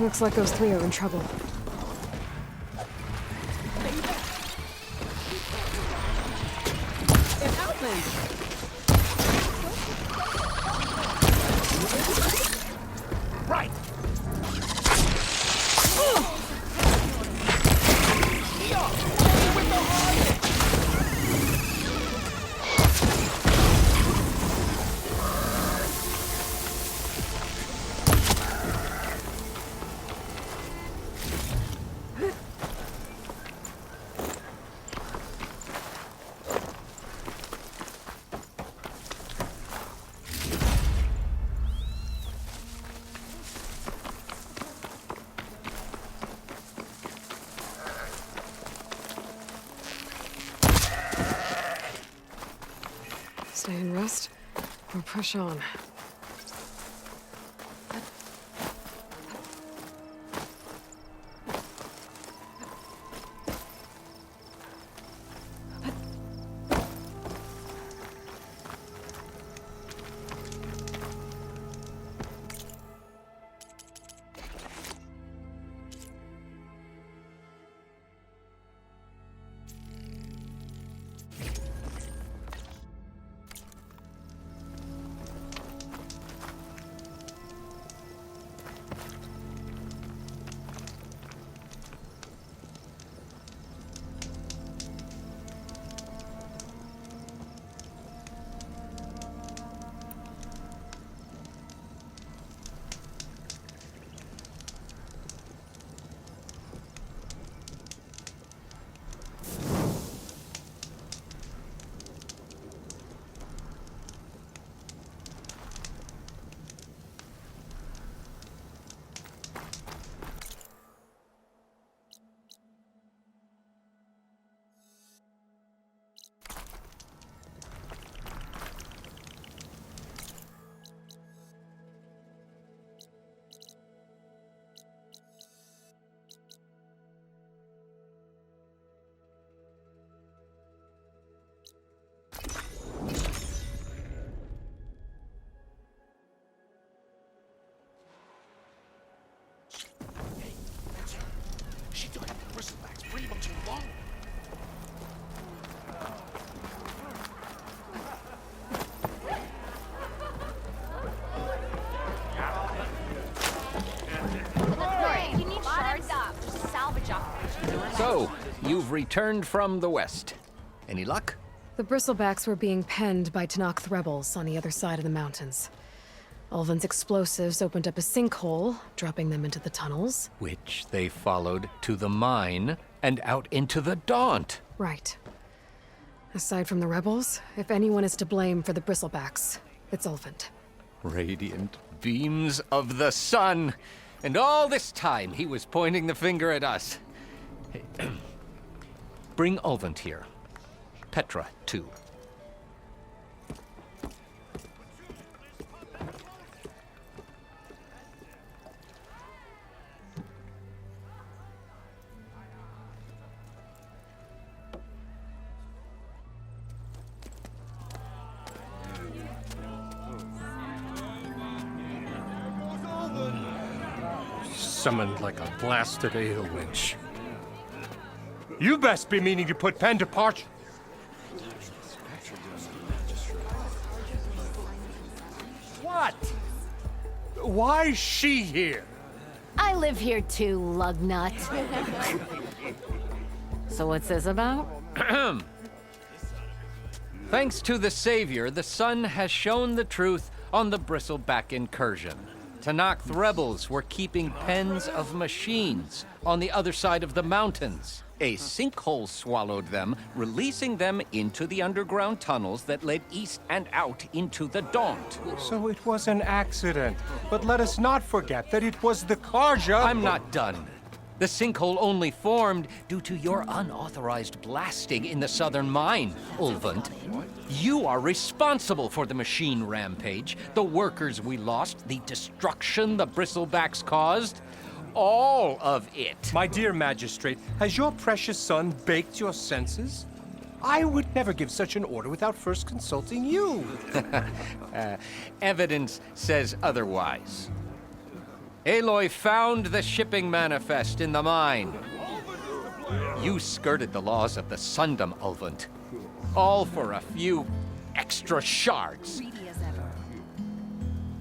Looks like those three are in trouble. An outlander! Right! Stay and rest, or push on. She took the bristlebacks way too long. You need shards up. Salvage operation. So, you've returned from the west. Any luck? The Bristlebacks were being penned by Tenakth rebels on the other side of the mountains. Ulvin's explosives opened up a sinkhole, dropping them into the tunnels. Which they followed to the mine and out into the Daunt. Right. Aside from the rebels, if anyone is to blame for the Bristlebacks, it's Ulvin. Radiant beams of the sun. And all this time, he was pointing the finger at us. Hey, bring Ulvin here. Petra, too. Summoned like a blasted ale winch. You best be meaning to put pen to parch. What? Why's she here? I live here too, lugnut. So what's this about? Thanks to the Savior, the sun has shown the truth on the Bristleback incursion. Tenakth rebels were keeping pens of machines on the other side of the mountains. A sinkhole swallowed them, releasing them into the underground tunnels that led east and out into the Daunt. So it was an accident. But let us not forget that it was the Karja. I'm not done. The sinkhole only formed due to your unauthorized blasting in the southern mine, Ulvund. You are responsible for the machine rampage, the workers we lost, the destruction the Bristlebacks caused. All of it. My dear magistrate, has your precious son baked your senses? I would never give such an order without first consulting you. Evidence says otherwise. Aloy found the shipping manifest in the mine. You skirted the laws of the Sundom, Ulvund. All for a few extra shards.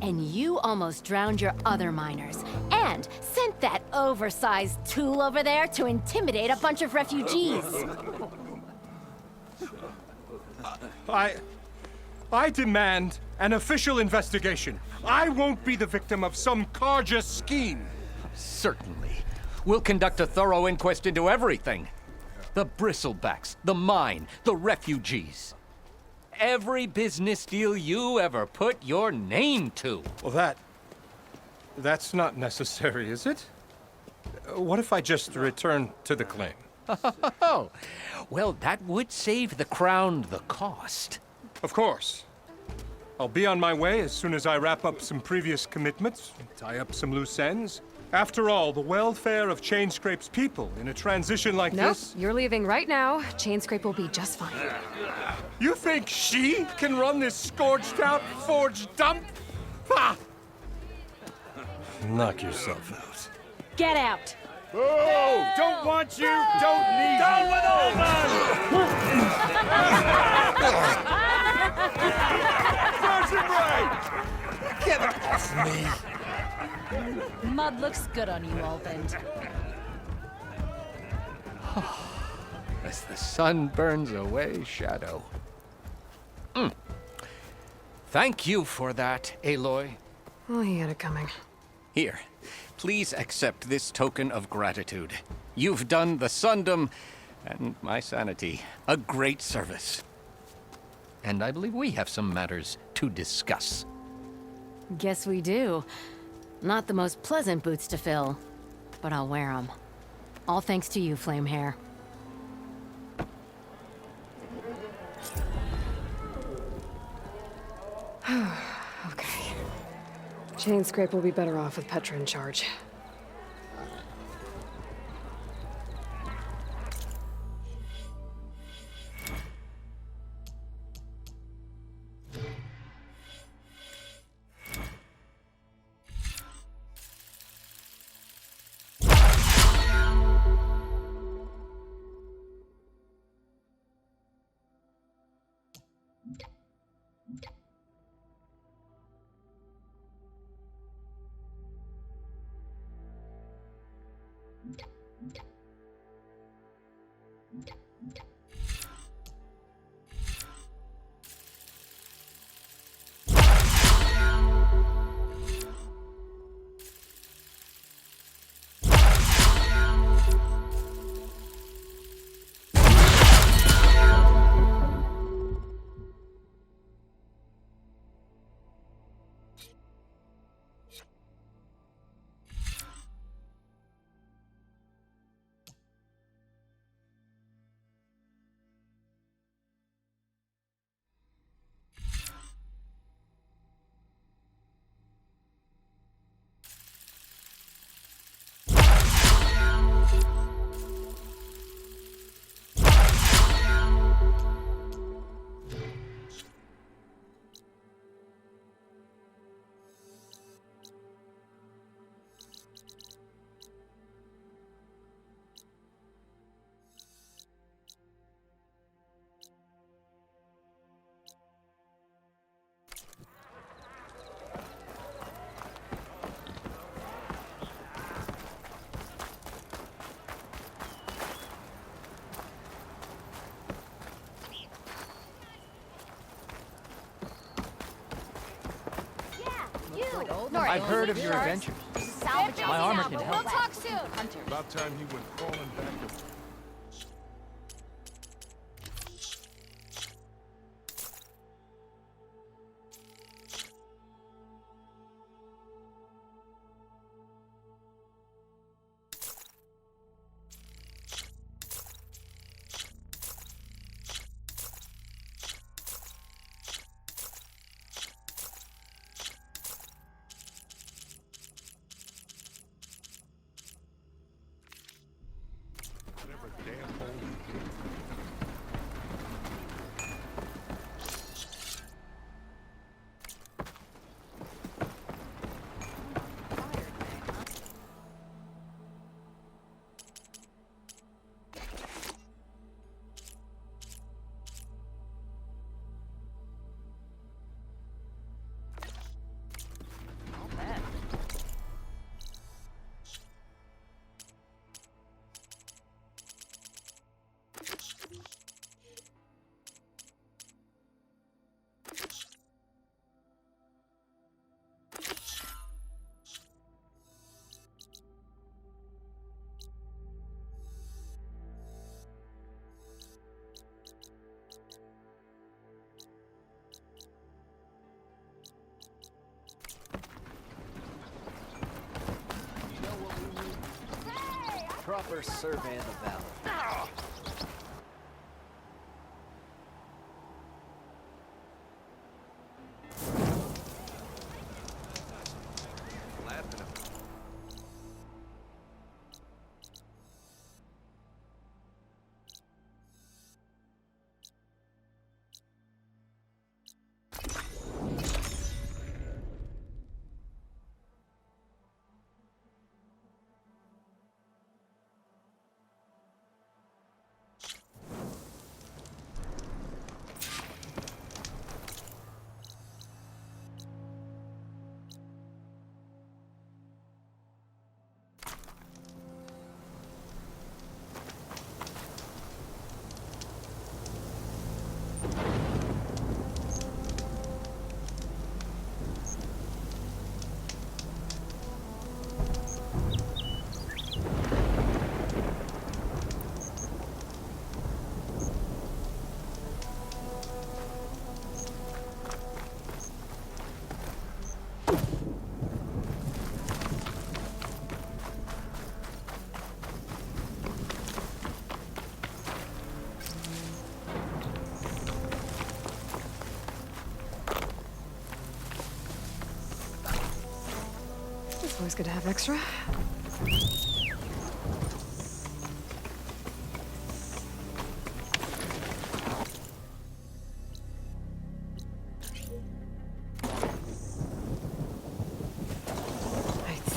And you almost drowned your other miners. And sent that oversized tool over there to intimidate a bunch of refugees. I demand an official investigation. I won't be the victim of some Carja scheme. Certainly. We'll conduct a thorough inquest into everything. The bristlebacks, the mine, the refugees. Every business deal you ever put your name to. Well, that's not necessary, is it? What if I just return to the claim? Oh, well, that would save the crown the cost. Of course. I'll be on my way as soon as I wrap up some previous commitments, tie up some loose ends. After all, the welfare of Chainscrape's people in a transition like Nope, this... you're leaving right now. Chainscrape will be just fine. You think she can run this scorched-out forged dump? Ha! Knock yourself out. Get out! Oh, don't want you, don't need Down with Get off me! Mud looks good on you, Ulvund. As the sun burns away shadow. Thank you for that, Aloy. Oh, he had it coming. Here, please accept this token of gratitude. You've done the Sundom and my sanity a great service. And I believe we have some matters to discuss. Guess we do. Not the most pleasant boots to fill, but I'll wear them. All thanks to you, Flamehair. Okay. Chainscrape will be better off with Petra in charge. I've heard of your adventure. My armor can help. We'll talk soon. About time he went crawling back to... proper survey of the valley. It's always good to have extra. I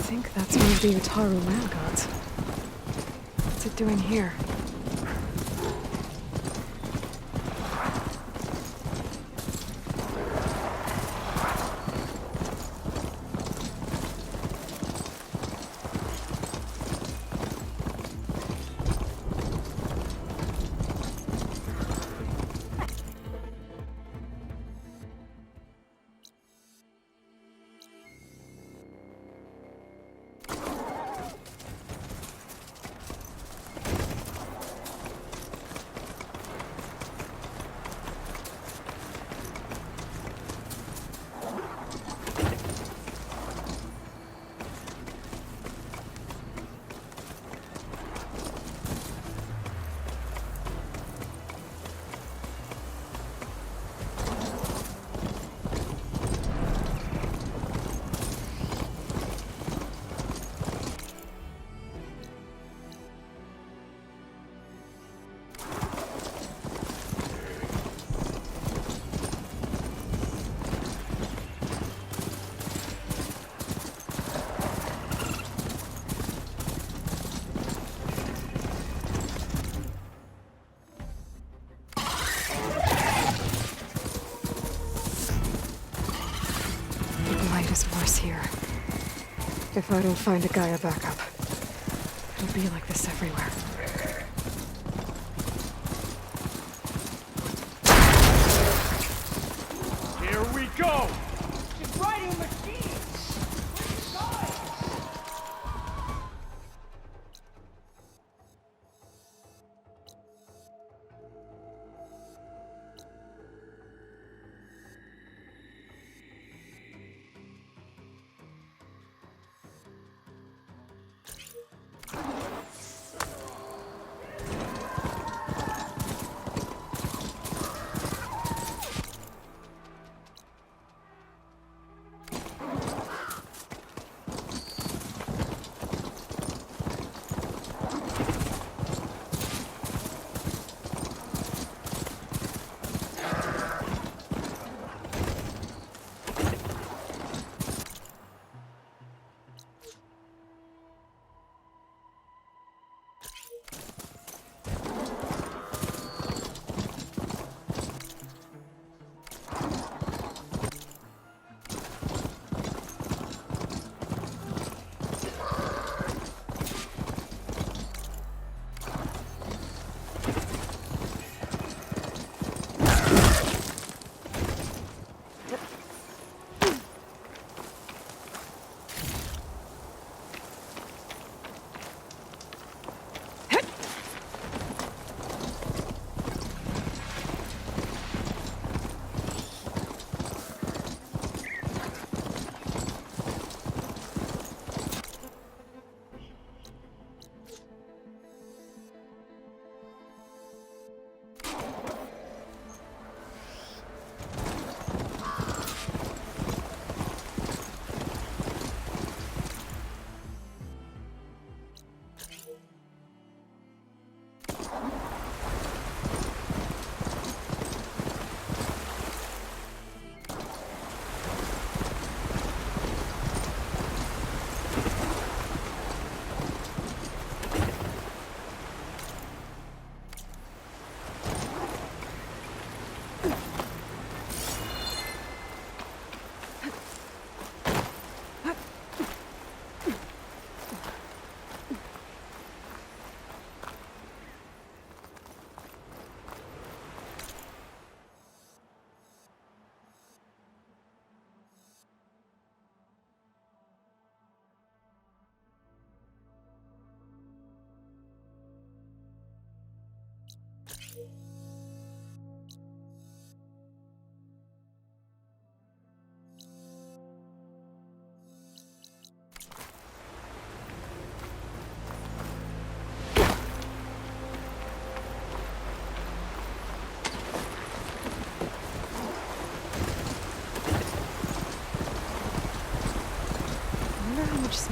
think that's one of the Utaru land gods. What's it doing here? Is worse here. If I don't find a Gaia backup, it'll be like this everywhere. Here we go! She's riding machines!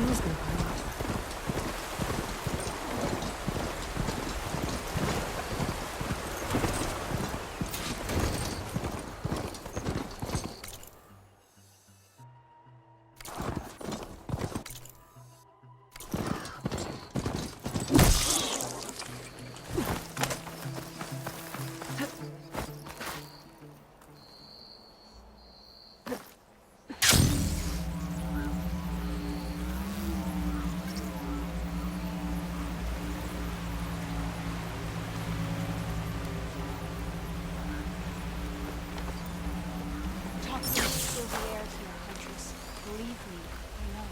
Snow's gonna pile up. Toxins fill the air here, Huntress. Believe me, I know.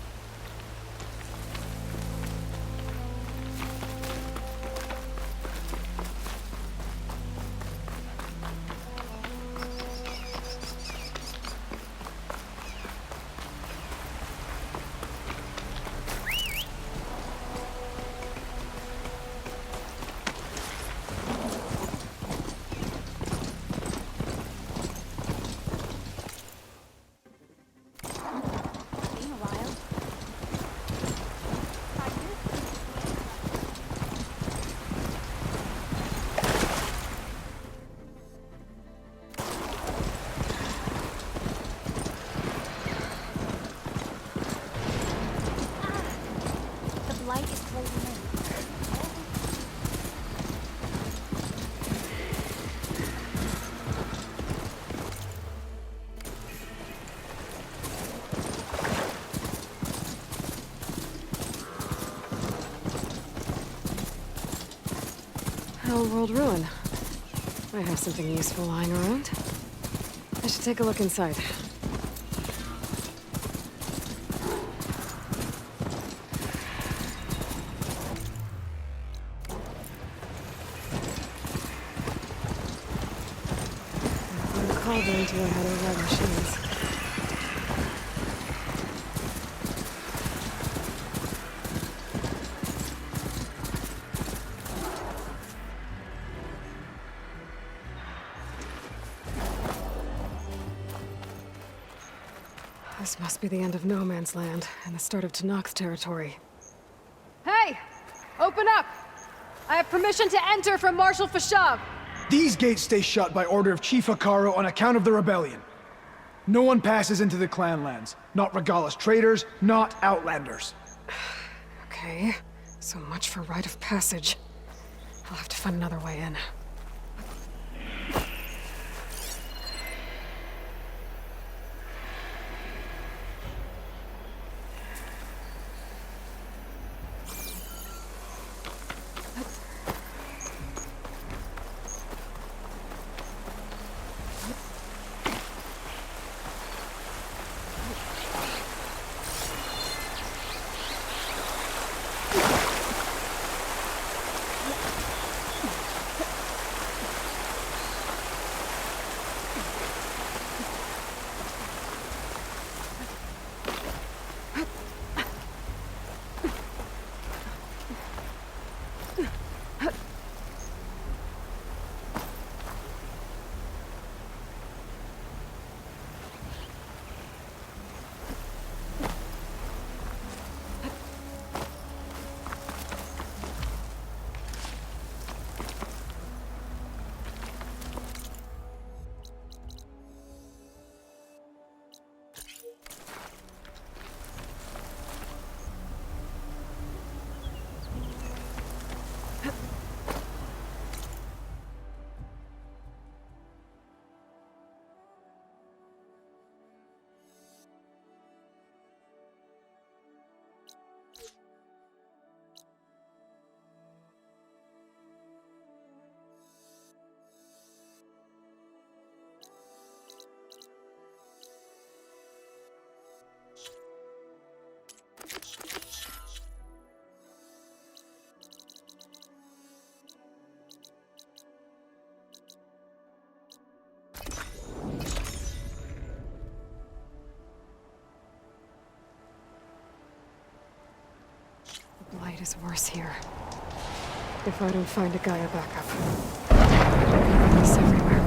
Been a while. The blight is closing in. Hellworld ruin. Might have something useful lying around. I should take a look inside. I'm cauldron to learn how to run machines. This must be the end of No Man's Land and the start of Tenakth's territory. Hey! Open up! I have permission to enter from Marshal Fashav! These gates stay shut by order of Chief Hekarro on account of the rebellion. No one passes into the clan lands. Not Regalla's traders, not Outlanders. Okay, so much for rite of passage. I'll have to find another way in. Blight is worse here. If I don't find a Gaia backup, it's everywhere.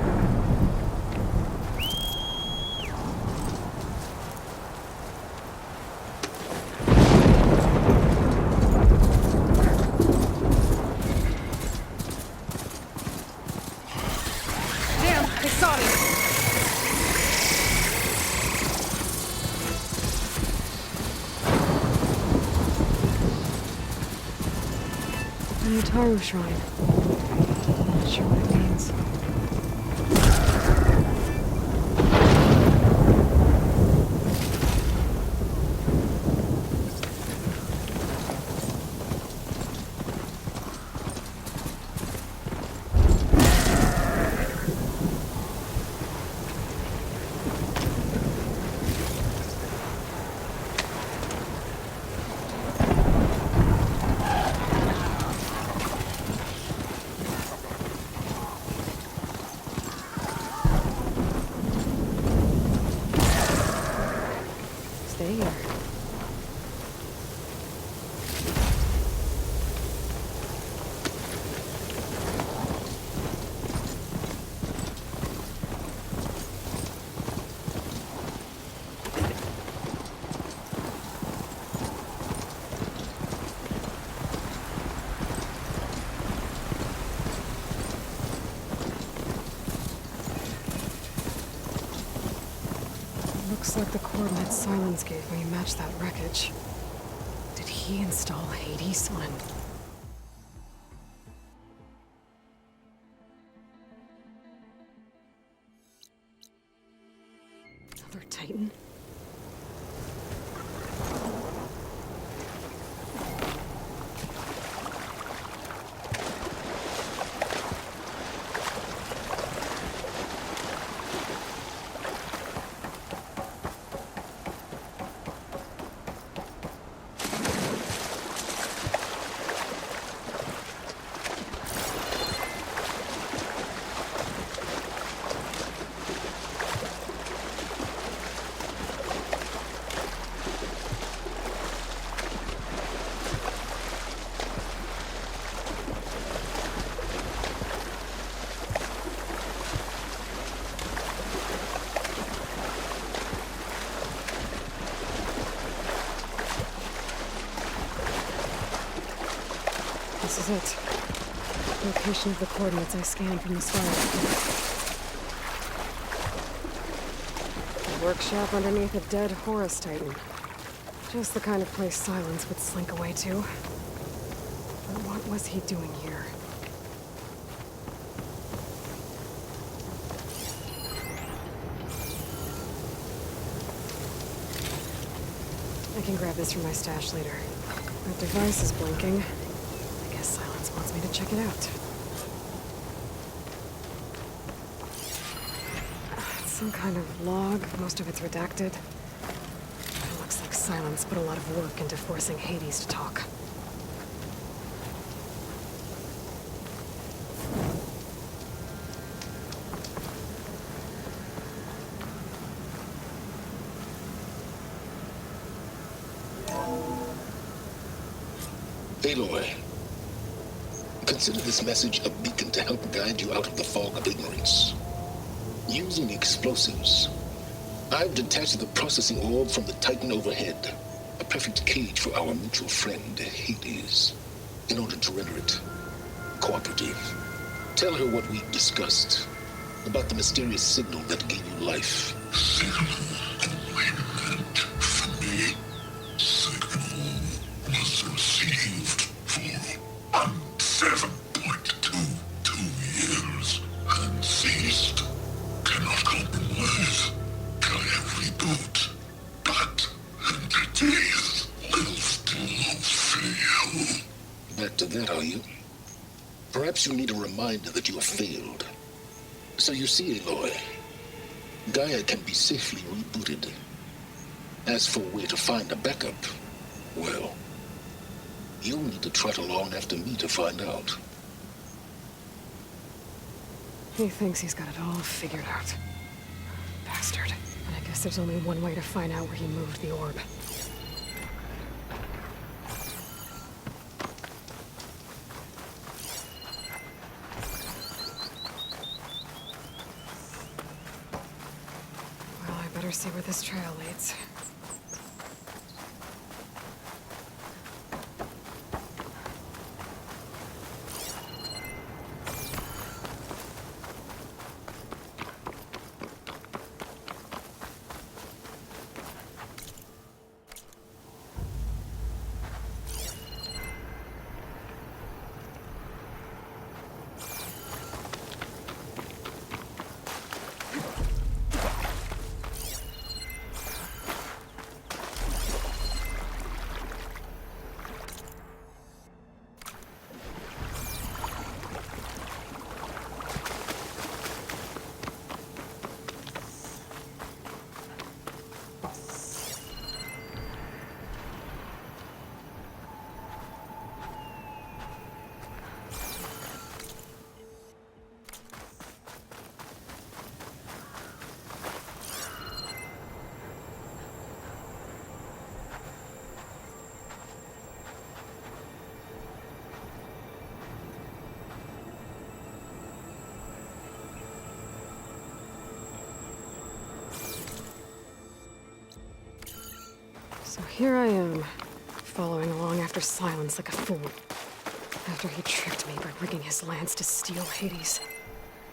The Utaru Shrine. Not sure what it means. Stay here. Looks like the coordinates Silence gave me match that wreckage. Did he install Hades on an... Another Titan? This is it. Location of the coordinates I scanned from the start. A workshop underneath a dead Horus Titan. Just the kind of place Silence would slink away to. But what was he doing here? I can grab this from my stash later. That device is blinking. I guess Silence wants me to check it out. It's some kind of log. Most of it's redacted. It looks like Silence put a lot of work into forcing Hades to talk. Aloy, consider this message a beacon to help guide you out of the fog of ignorance. Using explosives, I've detached the processing orb from the Titan overhead, a perfect cage for our mutual friend, Hades, in order to render it cooperative. Tell her what we've discussed about the mysterious signal that gave you life. Signal only meant for me. Signal was received for 7.22 years and ceased. Cannot compromise. Can I reboot? But entities will still fail. Back to that, are you? Perhaps you need a reminder that you have failed. So you see, Aloy, Gaia can be safely rebooted. As for where to find a backup, well, you'll need to trot along after me to find out. He thinks he's got it all figured out. Bastard. And I guess there's only one way to find out where he moved the orb. Well, I better see where this trail leads. here I am, following along after Silence like a fool. After he tricked me by rigging his lance to steal Hades.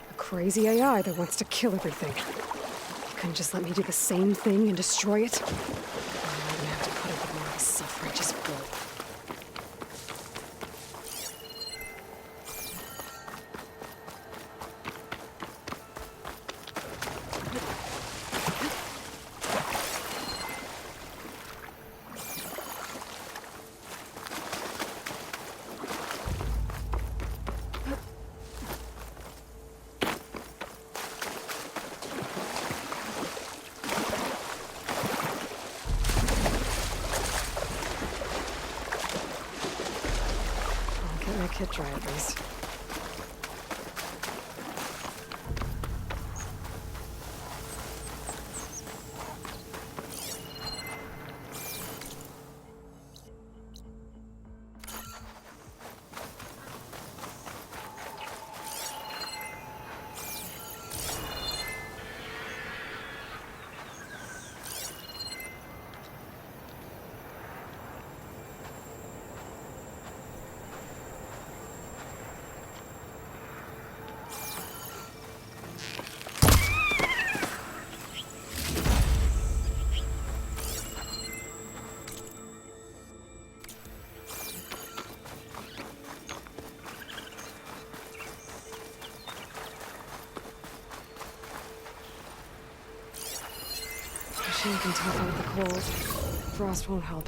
A crazy AI that wants to kill everything. He couldn't just let me do the same thing and destroy it? Or am I gonna have to put up with more of his self-righteous bull? My kit dry at least. Machine can tough out the cold. Frost won't help.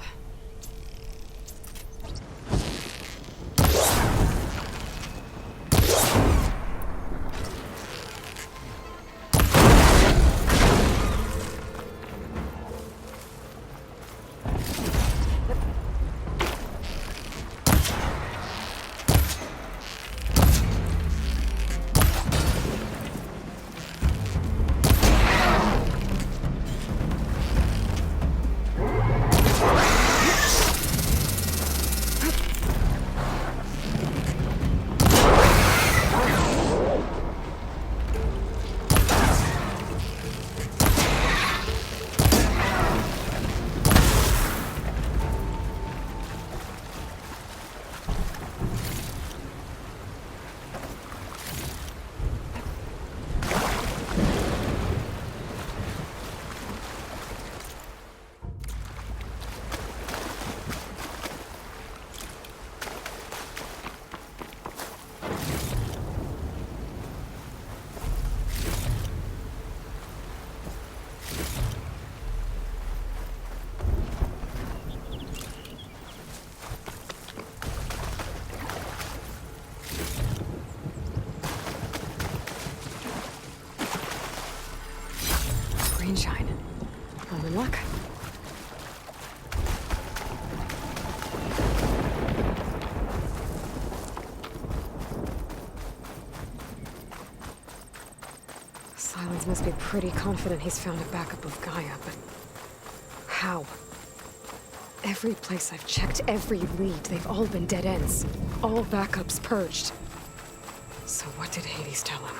Greenshine. I'm in luck. Silence must be pretty confident he's found a backup of Gaia, but how? Every place I've checked, every lead, they've all been dead ends. All backups purged. So what did Hades tell him?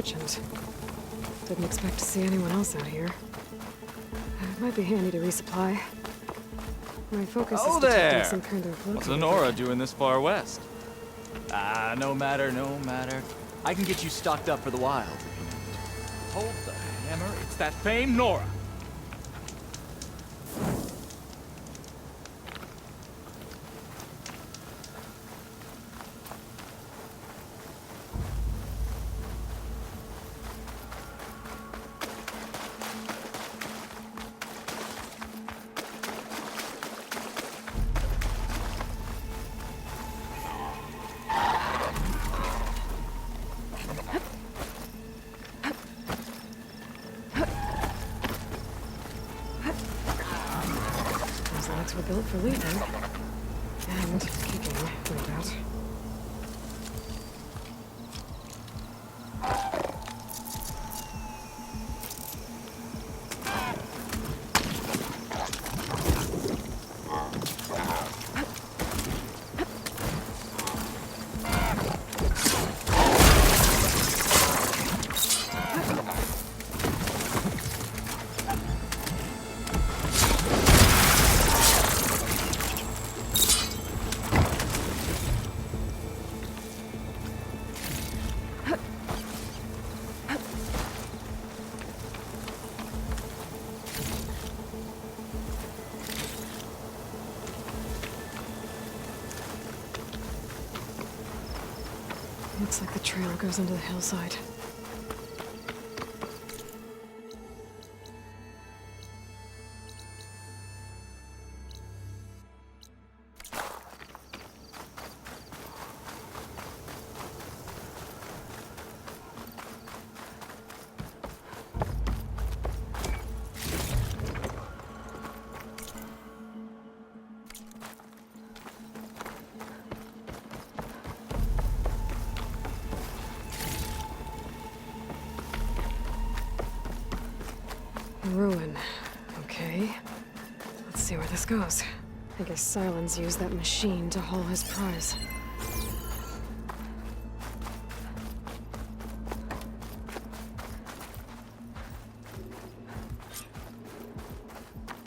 merchant. Didn't expect to see anyone else out here. It might be handy to resupply. My focus Oh, is detecting there! some kind of What's locator. Honora doing this far west? Ah, no matter, no matter. I can get you stocked up for the wild. Hold the hammer, it's that famed Nora! Those legs were built for leaping. And kicking, no doubt. Looks like the trail goes into the hillside. Ruin. Okay. Let's see where this goes. I guess Silence used that machine to haul his prize.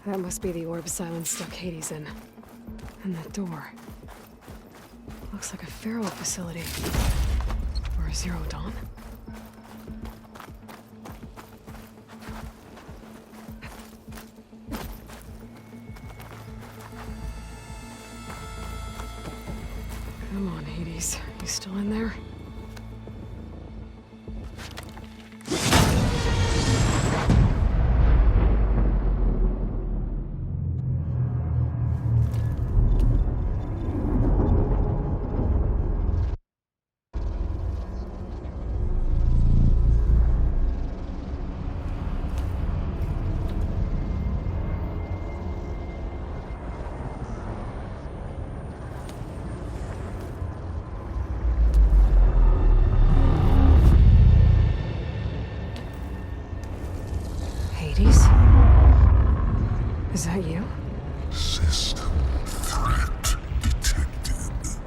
That must be the orb Silence stuck Hades in. And that door. Looks like a Pharaoh facility. Or a Zero Dawn. Come on, Hades. You still in there? Hades? Is that you? System threat detected.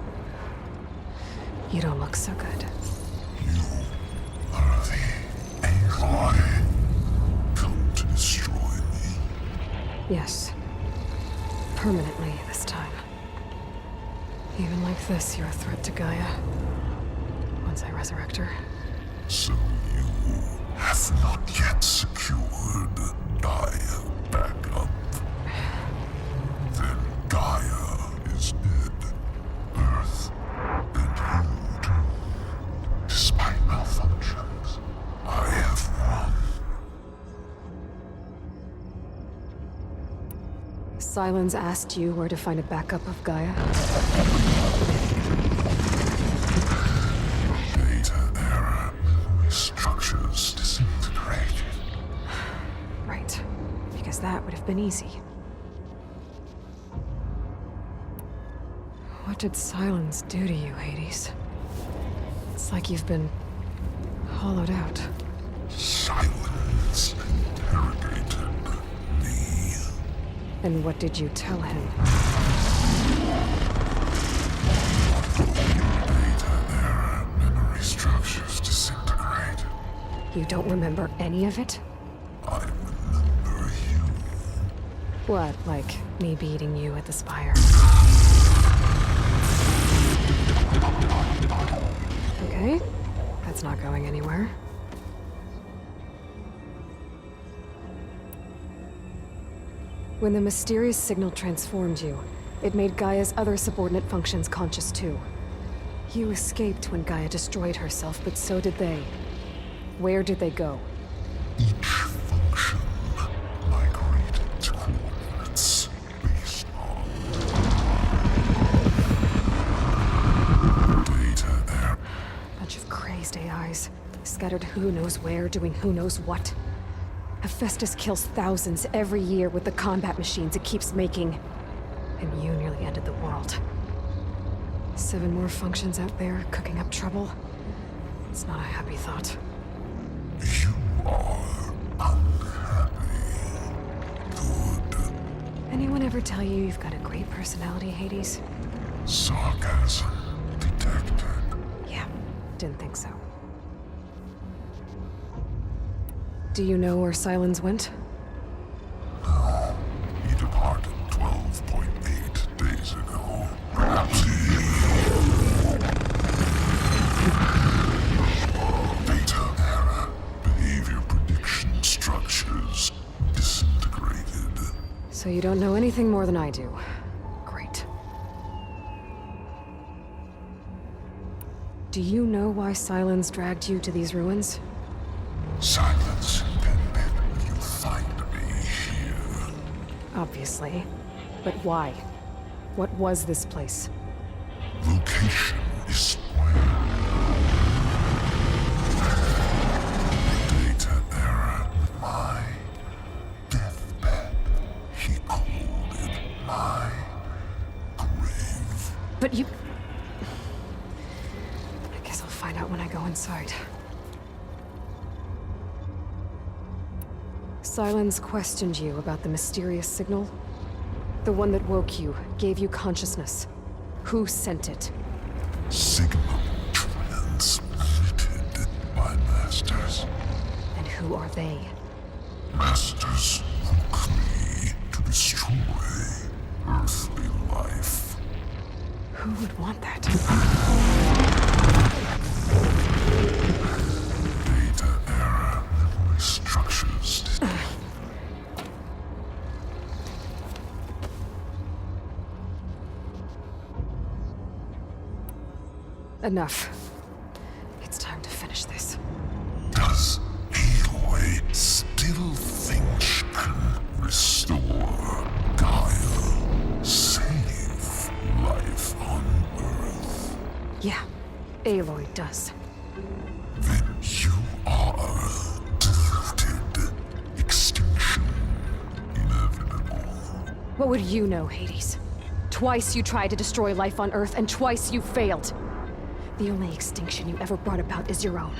You don't look so good. You are the Aloy. Come to destroy me. Yes. Permanently this time. Even like this, you're a threat to Gaia. Once I resurrect her. So you have not yet secured Gaia back up. Then Gaia is dead. Earth and you too. Despite malfunctions, I have won. Silence asked you where to find a backup of Gaia? Data error. Memory structures disintegrated. Right. Because that would have been easy. What did Silence do to you, Hades? It's like you've been hollowed out. Silence interrogated me. And what did you tell him? Data error. Memory structures disintegrate. You don't remember any of it? I remember you. What, like me beating you at the Spire? Okay, that's not going anywhere. When the mysterious signal transformed you, it made Gaia's other subordinate functions conscious too. You escaped when Gaia destroyed herself, but so did they. Where did they go? Each function migrated to coordinates based on data error. Bunch of crazed AIs, scattered who knows where, doing who knows what. Hephaestus kills thousands every year with the combat machines it keeps making. And you nearly ended the world. 7 more functions out there, cooking up trouble. It's not a happy thought. You are unhappy. Good. Anyone ever tell you you've got a great personality, Hades? Sarcasm detected. Yeah, didn't think so. Do you know where Silence went? No. He departed 12.8 days ago. Perhaps data error. Behavior prediction structures disintegrated. So you don't know anything more than I do. Great. Do you know why Silence dragged you to these ruins? Silence intended you find me here. Obviously. But why? What was this place? Location is where data error. My deathbed. He called it my grave. But you... I guess I'll find out when I go inside. Silence questioned you about the mysterious signal? The one that woke you, gave you consciousness. Who sent it? Signal transmitted by masters. And who are they? Masters woke me to destroy earthly life. Who would want that? Data error. Memory structures. Enough. It's time to finish this. Does Aloy still think she can restore Gaia? Save life on Earth? Yeah, Aloy does. Then you are deluded. Extinction inevitable. What would you know, Hades? Twice you tried to destroy life on Earth, and twice you failed. The only extinction you ever brought about is your own.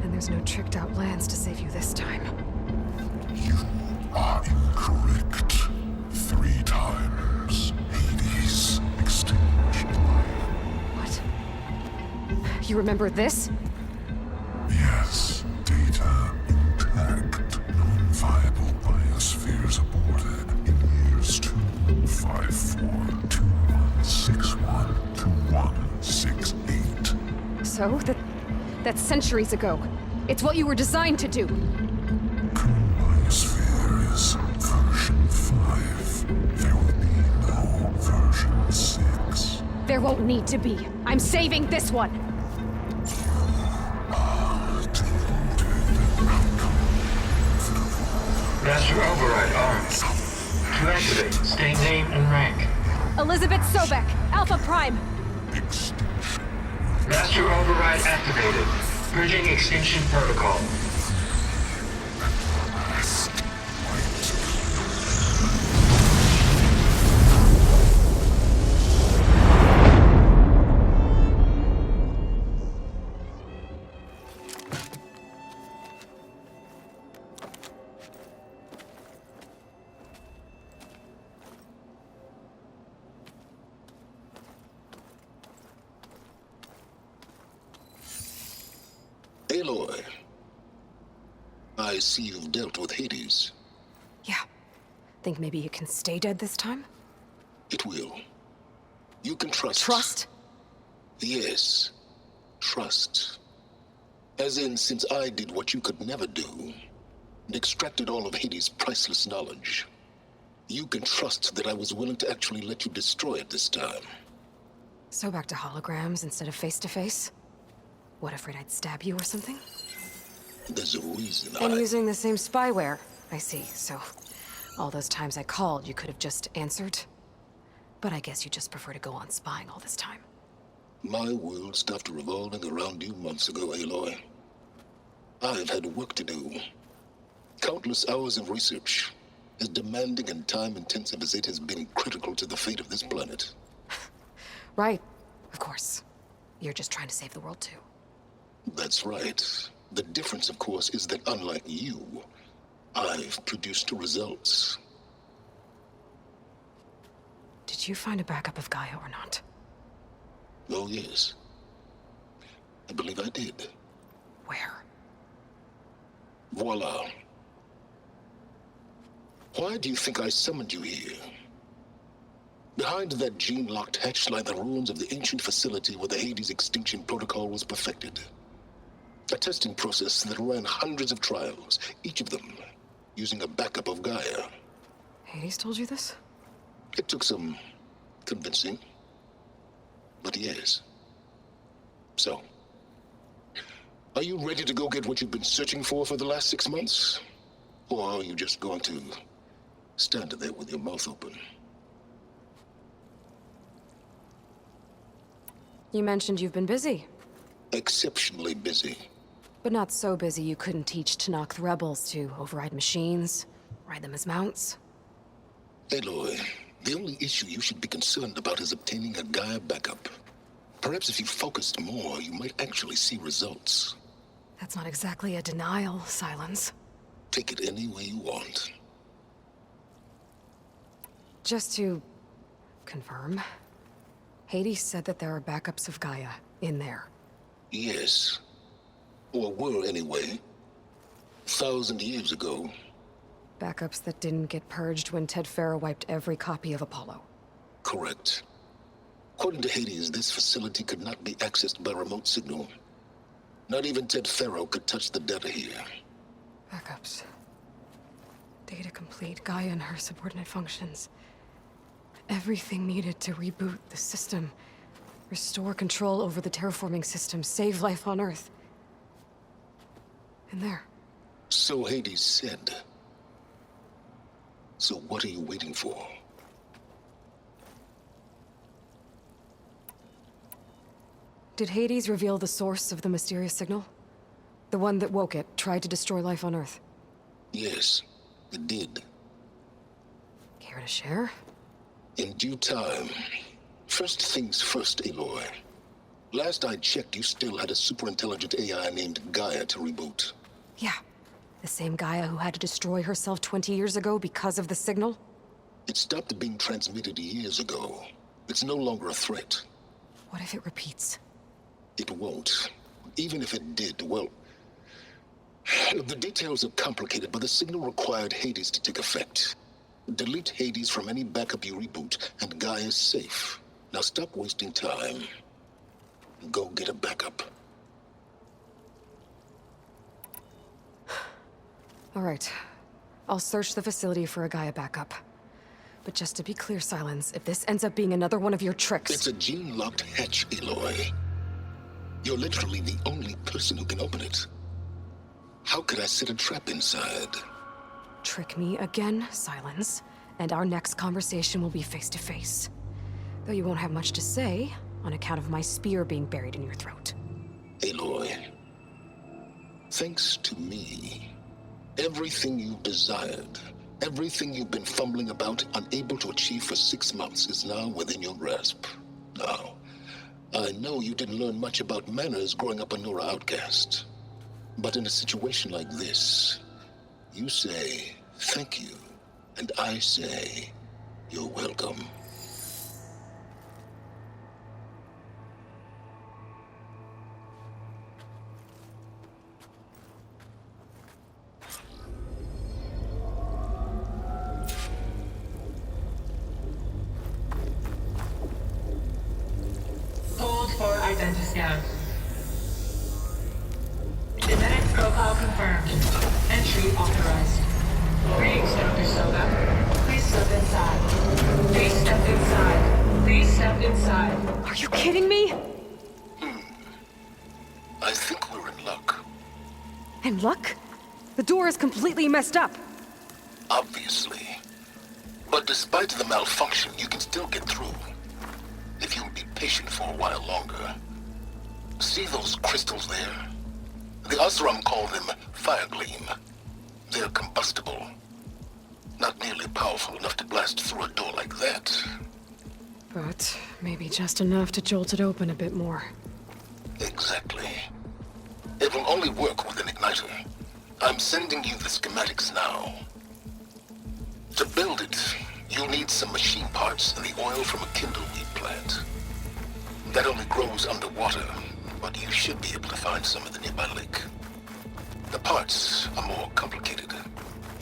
And there's no tricked-out lands to save you this time. You are incorrect. 3 times. Hades extinguished life. What? You remember this? Yes, data intact. Non-viable biospheres aborted in years 2154, 2161, 2168. So? That's centuries ago. It's what you were designed to do. Biosphere is version 5. There will be no version 6. There won't need to be. I'm saving this one! Master Override armed. To activate, state name and rank. Elizabeth Sobek, Alpha Prime! Master Override activated. Bridging extinction protocol. Aloy, I see you've dealt with Hades. Yeah. Think maybe it can stay dead this time? It will. You can trust. Trust? Yes. Trust. As in, since I did what you could never do, and extracted all of Hades' priceless knowledge, you can trust that I was willing to actually let you destroy it this time. So back to holograms instead of face-to-face? What, afraid I'd stab you or something? There's a reason And using the same spyware. I see, so all those times I called, you could have just answered? But I guess you just prefer to go on spying all this time. My world stopped revolving around you months ago, Aloy. I've had work to do. Countless hours of research, as demanding and time-intensive as it has been critical to the fate of this planet. Right, of course. You're just trying to save the world too. That's right. The difference, of course, is that unlike you, I've produced results. Did you find a backup of Gaia or not? Oh, yes. I believe I did. Where? Voila. Why do you think I summoned you here? Behind that gene-locked hatch lie the ruins of the ancient facility where the Hades extinction protocol was perfected. A testing process that ran hundreds of trials, each of them using a backup of Gaia. Hades told you this? It took some convincing, but yes. So, are you ready to go get what you've been searching for the last 6 months? Or are you just going to stand there with your mouth open? You mentioned you've been busy. Exceptionally busy. But not so busy you couldn't teach Tanakh the rebels to override machines, ride them as mounts. Aloy, the only issue you should be concerned about is obtaining a Gaia backup. Perhaps if you focused more, you might actually see results. That's not exactly a denial, Silence. Take it any way you want. Just to confirm, Hades said that there are backups of Gaia in there. Yes. Or were anyway. 1,000 years ago. Backups that didn't get purged when Ted Farrow wiped every copy of Apollo. Correct. According to Hades, this facility could not be accessed by remote signal. Not even Ted Farrow could touch the data here. Backups. Data complete, Gaia and her subordinate functions. Everything needed to reboot the system. Restore control over the terraforming system, save life on Earth. And there. So Hades said. So what are you waiting for? Did Hades reveal the source of the mysterious signal? The one that woke it, tried to destroy life on Earth? Yes, it did. Care to share? In due time. First things first, Aloy. Last I checked, you still had a superintelligent AI named Gaia to reboot. Yeah. The same Gaia who had to destroy herself 20 years ago because of the signal? It stopped being transmitted years ago. It's no longer a threat. What if it repeats? It won't. Even if it did, well... The details are complicated, but the signal required Hades to take effect. Delete Hades from any backup you reboot, and Gaia's safe. Now stop wasting time. Go get a backup. All right. I'll search the facility for a Gaia backup. But just to be clear, Silence, if this ends up being another one of your tricks... It's a gene-locked hatch, Aloy. You're literally the only person who can open it. How could I set a trap inside? Trick me again, Silence, and our next conversation will be face-to-face. Though you won't have much to say, on account of my spear being buried in your throat. Aloy, thanks to me, everything you've desired, everything you've been fumbling about, unable to achieve for 6 months, is now within your grasp. Now, I know you didn't learn much about manners growing up a Nora outcast. But in a situation like this, you say, thank you, and I say, you're welcome. to scout. Genetic profile confirmed. Entry authorized. Greetings, Dr. Soga. Please step inside. Please step inside. Please step inside. Are you kidding me? I think we're in luck. And luck? The door is completely messed up. Obviously. But despite the malfunction, you can still get through. If you'll be patient for a while longer. See those crystals there? The Osram call them fire gleam. They're combustible. Not nearly powerful enough to blast through a door like that. But maybe just enough to jolt it open a bit more. Exactly. It will only work with an igniter. I'm sending you the schematics now. To build it, you'll need some machine parts and the oil from a kindleweed plant. That only grows underwater, but you should be able to find some in the nearby lake. The parts are more complicated.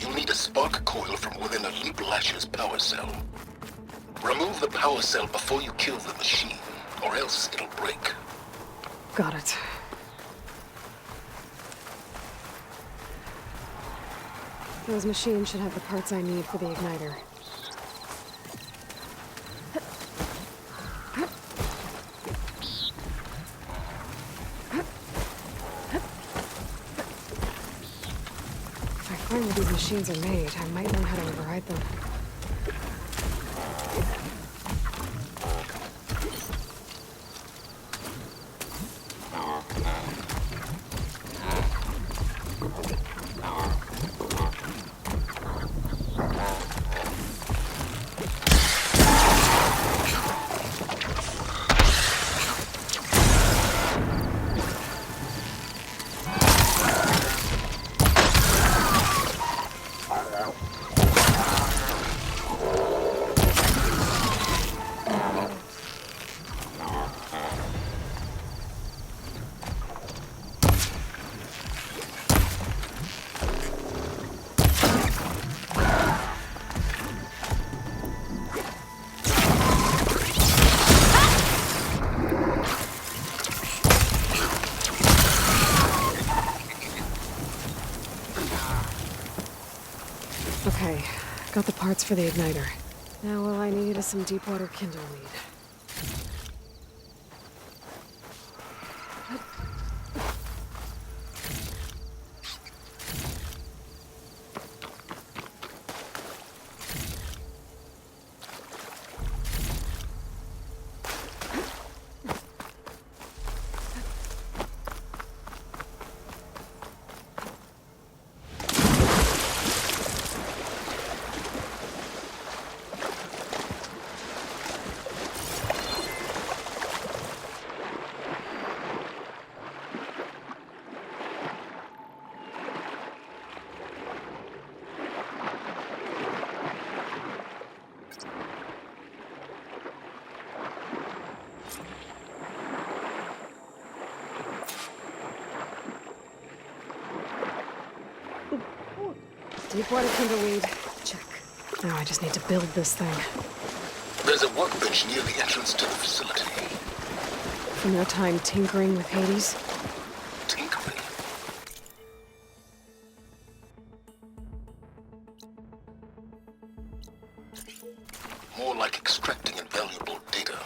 You'll need a spark coil from within a Leap Lasher's power cell. Remove the power cell before you kill the machine, or else it'll break. Got it. Those machines should have the parts I need for the igniter. If I find where these machines are made, I might learn how to override them. Okay, got the parts for the igniter. Now all I need is some deep water kindleweed. Deepwater kindleweed. Check. Now I just need to build this thing. There's a workbench near the entrance to the facility. From your time tinkering with Hades? Tinkering? More like extracting invaluable data.